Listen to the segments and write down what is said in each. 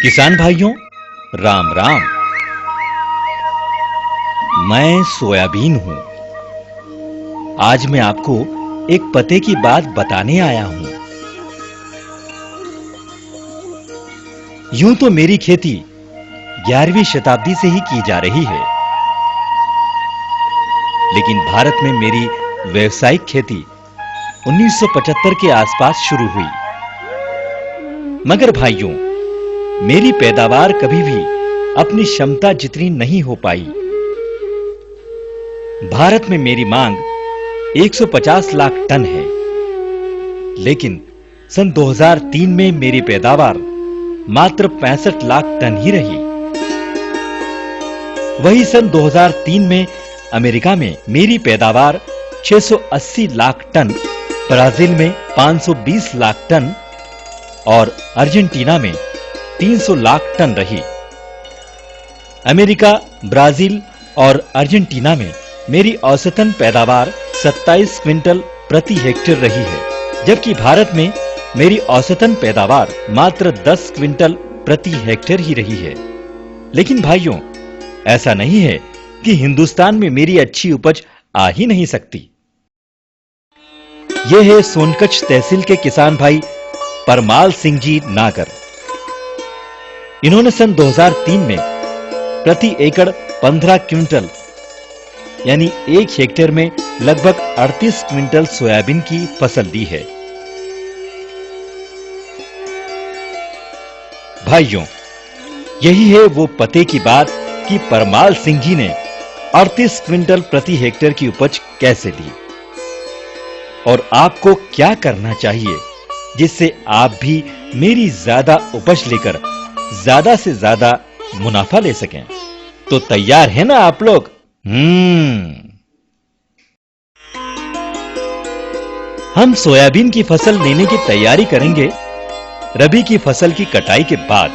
किसान भाइयों, राम राम। मैं सोयाबीन हूं। आज मैं आपको एक पते की बात बताने आया हूं। यूं तो मेरी खेती 11वीं शताब्दी से ही की जा रही है, लेकिन भारत में मेरी व्यावसायिक खेती 1975 के आसपास शुरू हुई। मगर भाइयों, मेरी पैदावार कभी भी अपनी क्षमता जितनी नहीं हो पाई। भारत में मेरी मांग 150 लाख टन है, लेकिन सन 2003 में मेरी पैदावार मात्र 65 लाख टन ही रही। वही सन 2003 में अमेरिका में मेरी पैदावार 680 लाख टन, ब्राजील में 520 लाख टन और अर्जेंटीना में 300 लाख टन रही। अमेरिका, ब्राजील और अर्जेंटीना में मेरी औसतन पैदावार 27 क्विंटल प्रति हेक्टेयर रही है, जबकि भारत में मेरी औसतन पैदावार मात्र 10 क्विंटल प्रति हेक्टेयर ही रही है। लेकिन भाइयों, ऐसा नहीं है कि हिंदुस्तान में मेरी अच्छी उपज आ ही नहीं सकती। यह है सोनकच्छ तहसील के किसान भाई परमाल सिंह जी नागर। इन्होंने सन 2003 में प्रति एकड़ 15 क्विंटल यानी 1 हेक्टेयर में लगभग 38 क्विंटल सोयाबीन की फसल दी है। भाइयों, यही है वो पते की बात कि परमाल सिंह जी ने 38 क्विंटल प्रति हेक्टेयर की उपज कैसे दी और आपको क्या करना चाहिए जिससे आप भी मेरी ज्यादा उपज लेकर ज्यादा से ज्यादा मुनाफा ले सकें। तो तैयार है ना आप लोग? हम सोयाबीन की फसल लेने की तैयारी करेंगे रबी की फसल की कटाई के बाद।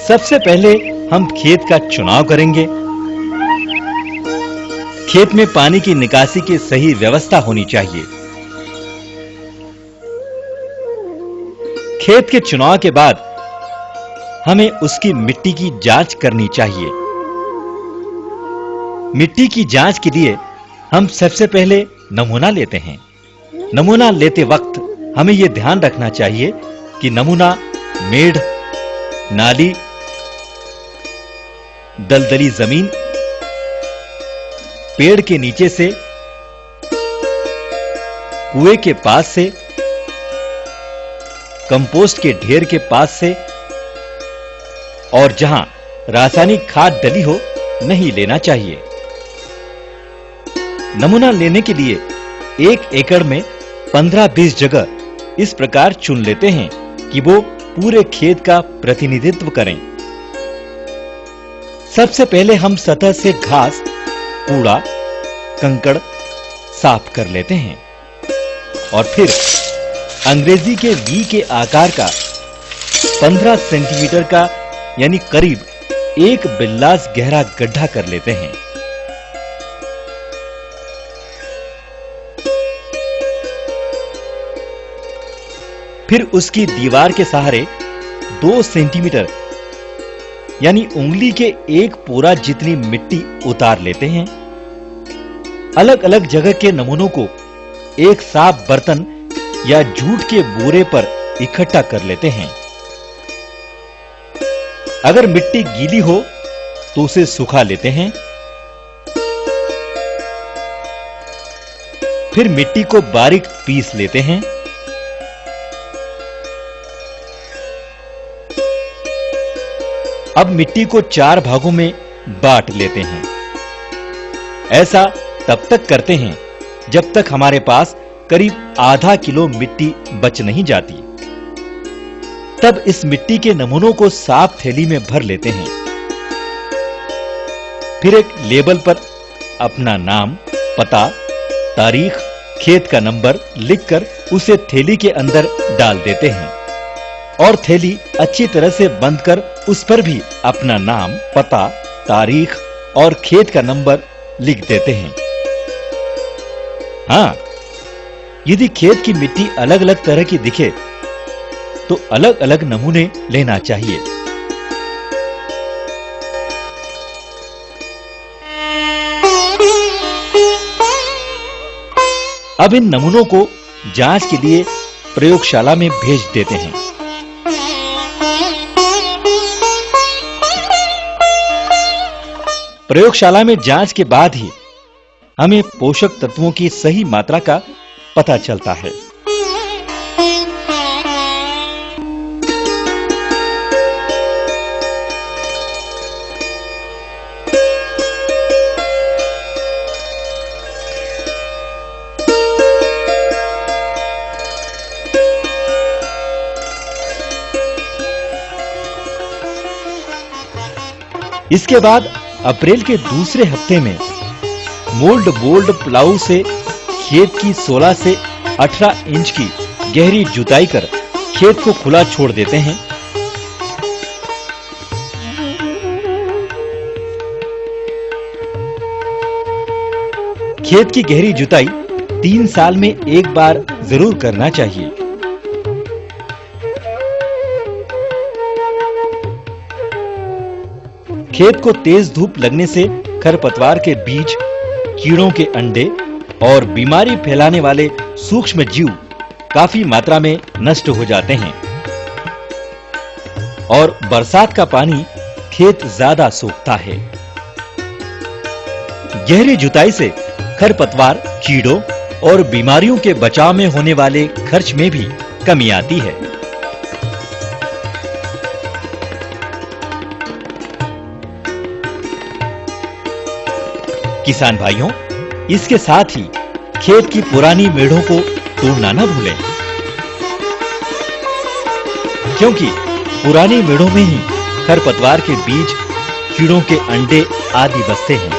सबसे पहले हम खेत का चुनाव करेंगे। खेत में पानी की निकासी की सही व्यवस्था होनी चाहिए। खेत के चुनाव के बाद हमें उसकी मिट्टी की जांच करनी चाहिए। मिट्टी की जांच के लिए हम सबसे पहले नमूना लेते हैं। नमूना लेते वक्त हमें यह ध्यान रखना चाहिए कि नमूना मेड़, नाली, दलदली जमीन, पेड़ के नीचे से, कुएं के पास से, कंपोस्ट के ढेर के पास से और जहां रासायनिक खाद डली हो नहीं लेना चाहिए। नमूना लेने के लिए 1 एकड़ में 15-20 जगह इस प्रकार चुन लेते हैं कि वो पूरे खेत का प्रतिनिधित्व करें। सबसे पहले हम सतह से घास, कूड़ा, कंकड़ साफ कर लेते हैं और फिर अंग्रेजी के वी के आकार का 15 सेंटीमीटर का यानी करीब 1 बिल्लास गहरा गड्ढा कर लेते हैं। फिर उसकी दीवार के सहारे 2 सेंटीमीटर यानी उंगली के 1 पोरा जितनी मिट्टी उतार लेते हैं। अलग अलग जगह के नमूनों को एक साफ बर्तन या जूट के बोरे पर इकट्ठा कर लेते हैं। अगर मिट्टी गीली हो तो उसे सुखा लेते हैं। फिर मिट्टी को बारीक पीस लेते हैं। अब मिट्टी को 4 भागों में बांट लेते हैं। ऐसा तब तक करते हैं जब तक हमारे पास करीब आधा किलो मिट्टी बच नहीं जाती। तब इस मिट्टी के नमूनों को साफ थैली में भर लेते हैं। फिर एक लेबल पर अपना नाम, पता, तारीख, खेत का नंबर लिखकर उसे थैली के अंदर डाल देते हैं और थैली अच्छी तरह से बंद कर उस पर भी अपना नाम, पता, तारीख और खेत का नंबर लिख देते हैं। हां, यदि खेत की मिट्टी अलग अलग तरह की दिखे तो अलग-अलग नमूने लेना चाहिए। अब इन नमूनों को जांच के लिए प्रयोगशाला में भेज देते हैं। प्रयोगशाला में जांच के बाद ही हमें पोषक तत्वों की सही मात्रा का पता चलता है। इसके बाद अप्रैल के दूसरे हफ्ते में मोल्ड बोल्ड प्लाऊ से खेत की 16 से 18 इंच की गहरी जुताई कर खेत को खुला छोड़ देते हैं। खेत की गहरी जुताई 3 साल में एक बार जरूर करना चाहिए। खेत को तेज धूप लगने से खरपतवार के बीज, कीड़ों के अंडे और बीमारी फैलाने वाले सूक्ष्म जीव काफी मात्रा में नष्ट हो जाते हैं और बरसात का पानी खेत ज्यादा सोखता है। गहरी जुताई से खरपतवार, कीड़ों और बीमारियों के बचाव में होने वाले खर्च में भी कमी आती है। किसान भाइयों, इसके साथ ही खेत की पुरानी मेढ़ों को तोड़ना न भूलें, क्योंकि पुरानी मेढ़ों में ही खरपतवार के बीज, कीड़ों के अंडे आदि बसते हैं।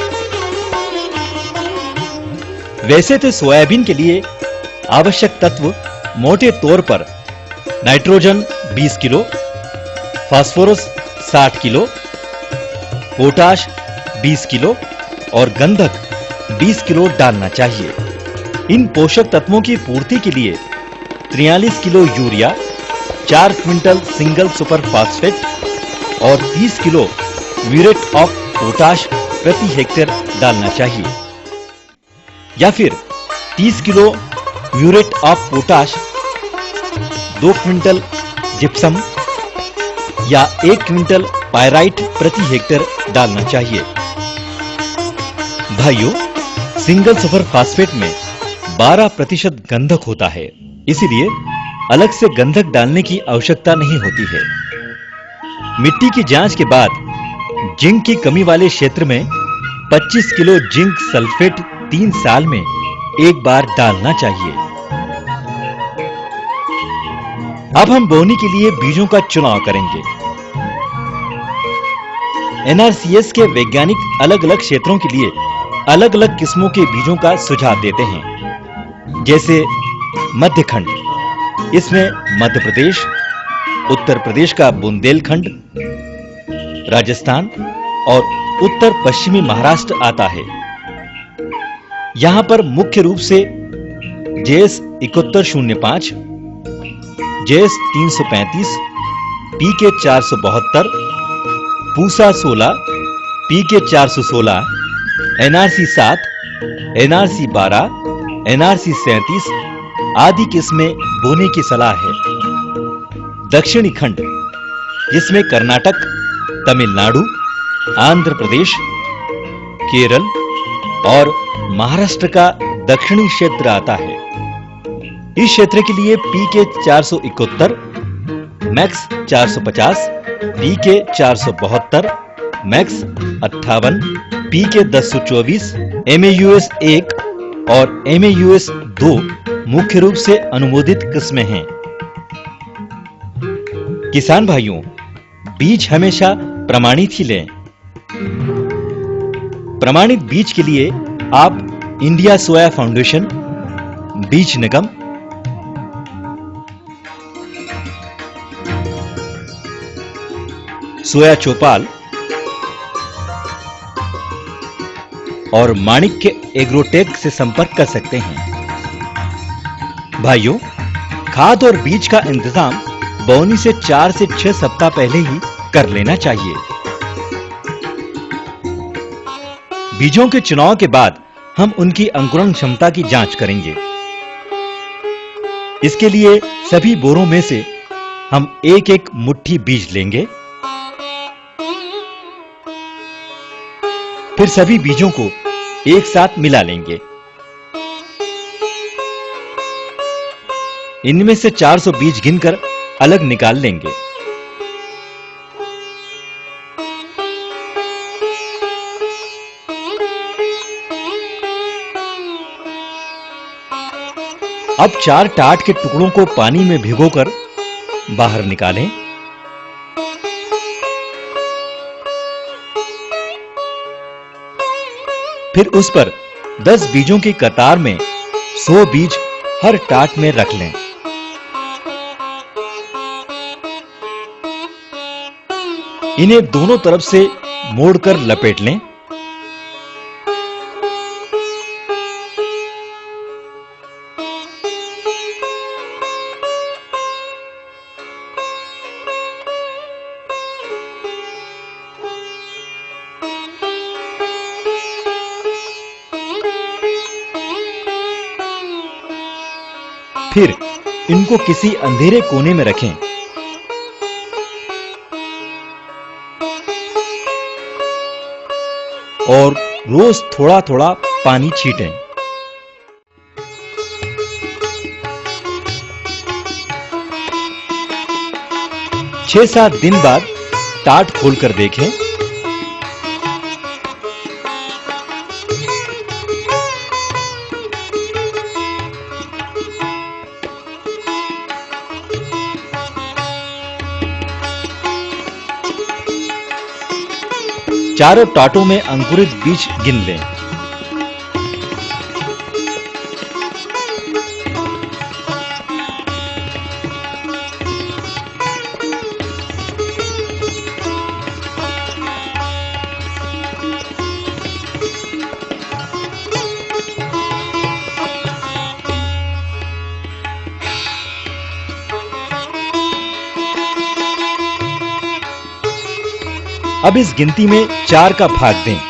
वैसे तो सोयाबीन के लिए आवश्यक तत्व मोटे तौर पर nitrogen 20 kilo, phosphorus 60 kilo, potash 20 kilo और गंधक 20 किलो डालना चाहिए। इन पोषक तत्वों की पूर्ति के लिए 43 kilo urea, 4 quintal single super phosphate और 30 किलो म्यूरेट ऑफ पोटाश प्रति हेक्टेयर डालना चाहिए, या फिर 30 kilo muriate of potash 2 quintal gypsum या 1 क्विंटल पायराइट प्रति हेक्टेयर डालना चाहिए। भाइयों, सिंगल सुपर फास्फेट में 12% गंधक होता है, इसीलिए अलग से गंधक डालने की आवश्यकता नहीं होती है। मिट्टी की जांच के बाद जिंक की कमी वाले क्षेत्र में 25 किलो जिंक सल्फेट 3 साल में एक बार डालना चाहिए। अब हम बोनी के लिए बीजों का चुनाव करेंगे। एनआरसीएस के वैज्ञानिक अलग-अलग क्षेत्रों के लिए अलग-अलग किस्मों के बीजों का सुझाव देते हैं, जैसे मध्यखंड, इसमें मध्य प्रदेश, उत्तर प्रदेश का बुंदेलखंड, राजस्थान और उत्तर पश्चिमी महाराष्ट्र आता है। यहां पर मुख्य रूप से जेएस 7105, जेएस 335, पीके 472, पूसा 16, पीके 416, एनआरसी 7, एनआरसी 12, एनआरसी 37 आदि किस्में बोने की सलाह है। दक्षिणी खंड, जिसमें कर्नाटक, तमिलनाडु, आंध्र प्रदेश, केरल और महाराष्ट्र का दक्षिणी क्षेत्र आता है। इस क्षेत्र के लिए पीके 471, मैक्स 450, पीके 472, मैक्स 58, पीके 1024, एमएयूएस 1 और एमएयूएस 2 मुख्य रूप से अनुमोदित किस्में हैं। किसान भाइयों, बीज हमेशा प्रमाणित ही लें। प्रमाणित बीज के लिए आप इंडिया सोया फाउंडेशन, बीज निगम, सोया चौपाल और माणिक्य एग्रोटेक से संपर्क कर सकते हैं। भाइयों, खाद और बीज का इंतजाम बोनी से 4 से 6 सप्ताह पहले ही कर लेना चाहिए। बीजों के चुनाव के बाद हम उनकी अंकुरण क्षमता की जांच करेंगे। इसके लिए सभी बोरों में से हम एक-एक मुट्ठी बीज लेंगे। फिर सभी बीजों को एक साथ मिला लेंगे। इनमें से 400 बीज गिनकर अलग निकाल लेंगे। अब 4 टाट के टुकड़ों को पानी में भिगोकर बाहर निकालें। फिर उस पर 10 बीजों की कतार में 100 बीज हर टाट में रख लें। इन्हें दोनों तरफ से मोड़कर लपेट लें। फिर इनको किसी अंधेरे कोने में रखें। और रोज थोड़ा-थोड़ा पानी छीटें। छह 7 दिन बाद टाट खोलकर देखें। चारों टाटों में अंकुरित बीज गिन लें। अब इस गिनती में 4 का भाग दें।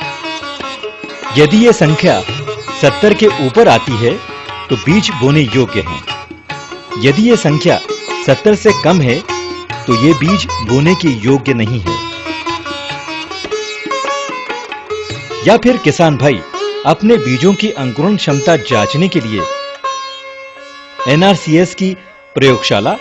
यदि यह संख्या 70 के ऊपर आती है तो बीज बोने योग्य हैं। यदि यह संख्या 70 से कम है तो ये बीज बोने के योग्य नहीं है। या फिर किसान भाई अपने बीजों की अंकुरण क्षमता जांचने के लिए NRCS की प्रयोगशाला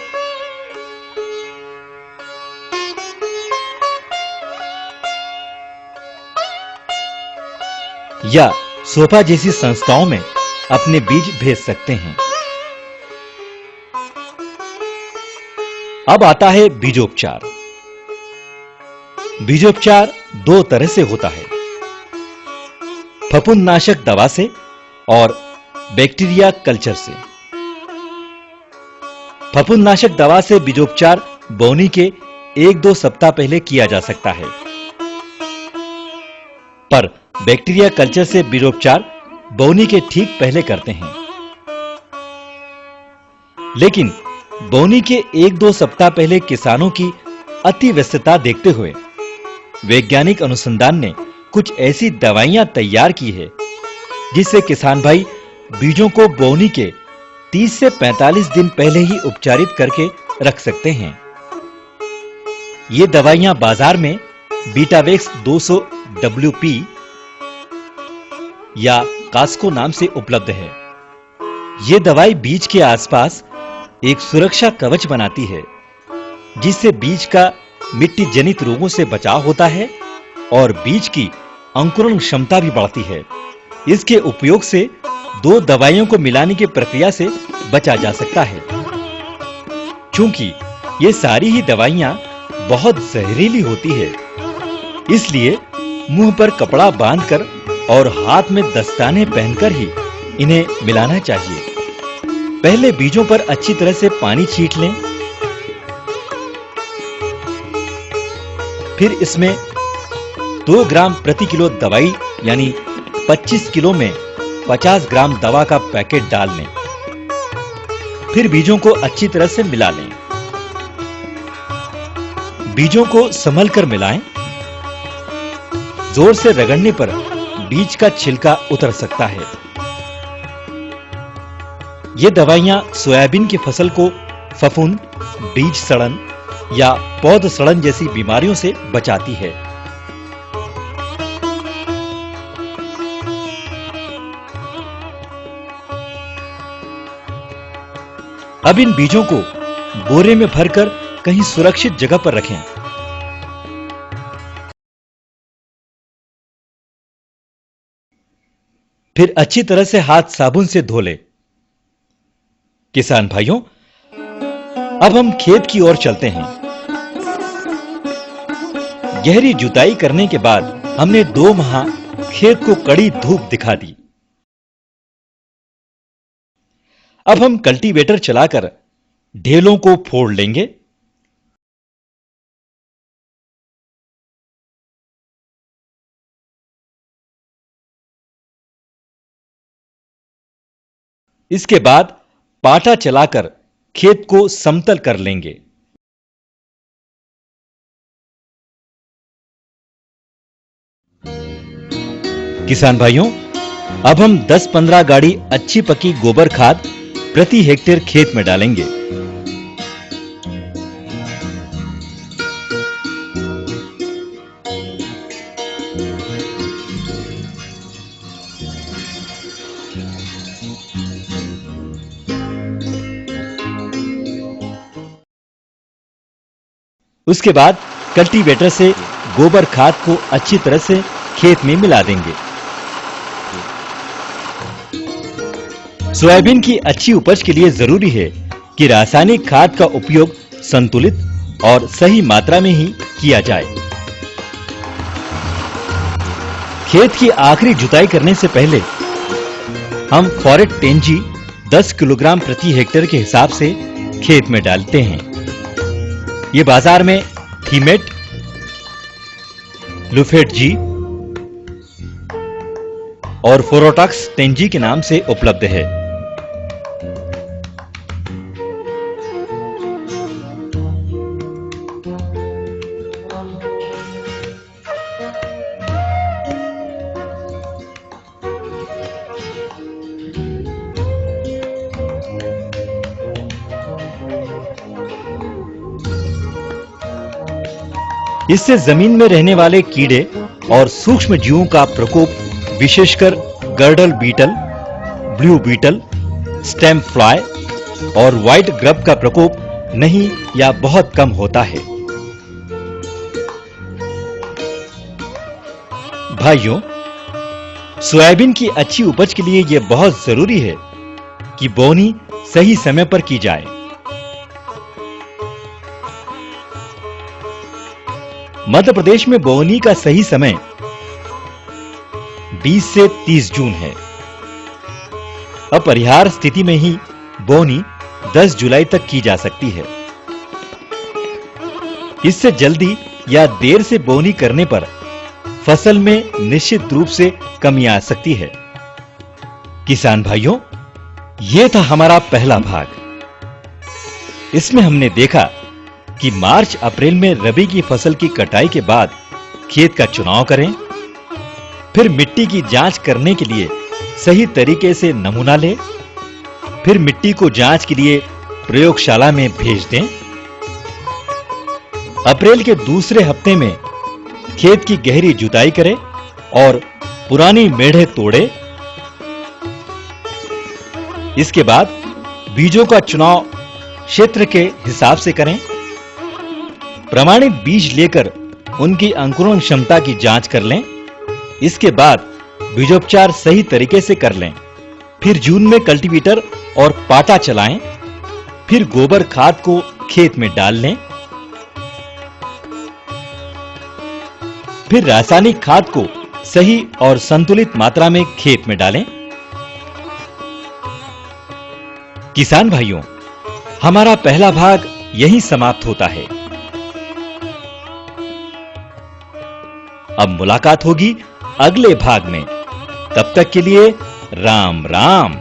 या सोफा जैसी संस्थाओं में अपने बीज भेज सकते हैं। अब आता है बीजोपचार। बीजोपचार 2 तरह से होता है, फफूंदनाशक दवा से और बैक्टीरिया कल्चर से। फफूंदनाशक दवा से बीजोपचार बोनी के 1-2 सप्ताह पहले किया जा सकता है, पर बैक्टीरिया कल्चर से बीजोपचार बोनी के ठीक पहले करते हैं। लेकिन बोनी के 1-2 सप्ताह पहले किसानों की अति व्यस्तता देखते हुए वैज्ञानिक अनुसंधान ने कुछ ऐसी दवाइयां तैयार की है जिससे किसान भाई बीजों को बोनी के 30 से 45 दिन पहले ही उपचारित करके रख सकते हैं। ये दवाइयां बाजार में बीटावेक्स 200 WP या कास्को नाम से उपलब्ध है। यह दवाई बीज के आसपास एक सुरक्षा कवच बनाती है जिससे बीज का मिट्टी जनित रोगों से बचाव होता है और बीज की अंकुरण क्षमता भी बढ़ती है। इसके उपयोग से 2 दवाइयों को मिलाने की प्रक्रिया से बचा जा सकता है। चूंकि ये सारी ही दवाइयां बहुत जहरीली होती है, इसलिए मुंह पर कपड़ा बांधकर और हाथ में दस्ताने पहनकर ही इन्हें मिलाना चाहिए। पहले बीजों पर अच्छी तरह से पानी छीट लें। फिर इसमें 2 ग्राम प्रति किलो दवाई यानी 25 किलो में 50 ग्राम दवा का पैकेट डाल लें। फिर बीजों को अच्छी तरह से मिला लें। बीजों को संभल कर मिलाएं। जोर से रगड़ने पर बीज का छिलका उतर सकता है। ये दवाइयां सोयाबीन की फसल को फफूंद, बीज सड़न या पौध सड़न जैसी बीमारियों से बचाती है। अब इन बीजों को बोरे में भरकर कहीं सुरक्षित जगह पर रखें। फिर अच्छी तरह से हाथ साबुन से धो लें। किसान भाइयों, अब हम खेत की ओर चलते हैं। गहरी जुताई करने के बाद हमने 2 माह खेत को कड़ी धूप दिखा दी। अब हम कल्टीवेटर चलाकर ढेलों को फोड़ लेंगे। इसके बाद पाटा चलाकर खेत को समतल कर लेंगे। किसान भाइयों, अब हम 10-15 गाड़ी अच्छी पकी गोबर खाद प्रति हेक्टेयर खेत में डालेंगे। उसके बाद कल्टीवेटर से गोबर खाद को अच्छी तरह से खेत में मिला देंगे। सोयाबीन की अच्छी उपज के लिए जरूरी है कि रासायनिक खाद का उपयोग संतुलित और सही मात्रा में ही किया जाए। खेत की आखिरी जुताई करने से पहले हम फॉरेट 10G 10 किलोग्राम प्रति हेक्टेयर के हिसाब से खेत में डालते हैं। ये बाजार में थीमेट, लुफेट जी और फोरोटॉक्स 10G के नाम से उपलब्ध है। इससे जमीन में रहने वाले कीड़े और सूक्ष्म जीवों का प्रकोप, विशेषकर girdle beetle, blue beetle, stem fly और व्हाइट ग्रब का प्रकोप नहीं या बहुत कम होता है। भाइयों, सोयाबीन की अच्छी उपज के लिए यह बहुत जरूरी है कि बोनी सही समय पर की जाए। मध्य प्रदेश में बोनी का सही समय 20 से 30 जून है। अपरिहार्य स्थिति में ही बोनी 10 जुलाई तक की जा सकती है। इससे जल्दी या देर से बोनी करने पर फसल में निश्चित रूप से कमी आ सकती है। किसान भाइयों, यह था हमारा पहला भाग। इसमें हमने देखा कि मार्च अप्रैल में रबी की फसल की कटाई के बाद खेत का चुनाव करें, फिर मिट्टी की जांच करने के लिए सही तरीके से नमूना लें, फिर मिट्टी को जांच के लिए प्रयोगशाला में भेज दें। अप्रैल के दूसरे हफ्ते में खेत की गहरी जुताई करें और पुरानी मेढ़े तोड़ें। इसके बाद बीजों का चुनाव क्षेत्र के हिसाब से करें। प्रमाणित बीज लेकर उनकी अंकुरण क्षमता की जांच कर लें। इसके बाद बीजोपचार सही तरीके से कर लें। फिर जून में कल्टीवेटर और पाटा चलाएं। फिर गोबर खाद को खेत में डाल लें। फिर रासायनिक खाद को सही और संतुलित मात्रा में खेत में डालें। किसान भाइयों, हमारा पहला भाग यहीं समाप्त होता है। अब मुलाकात होगी अगले भाग में। तब तक के लिए राम राम।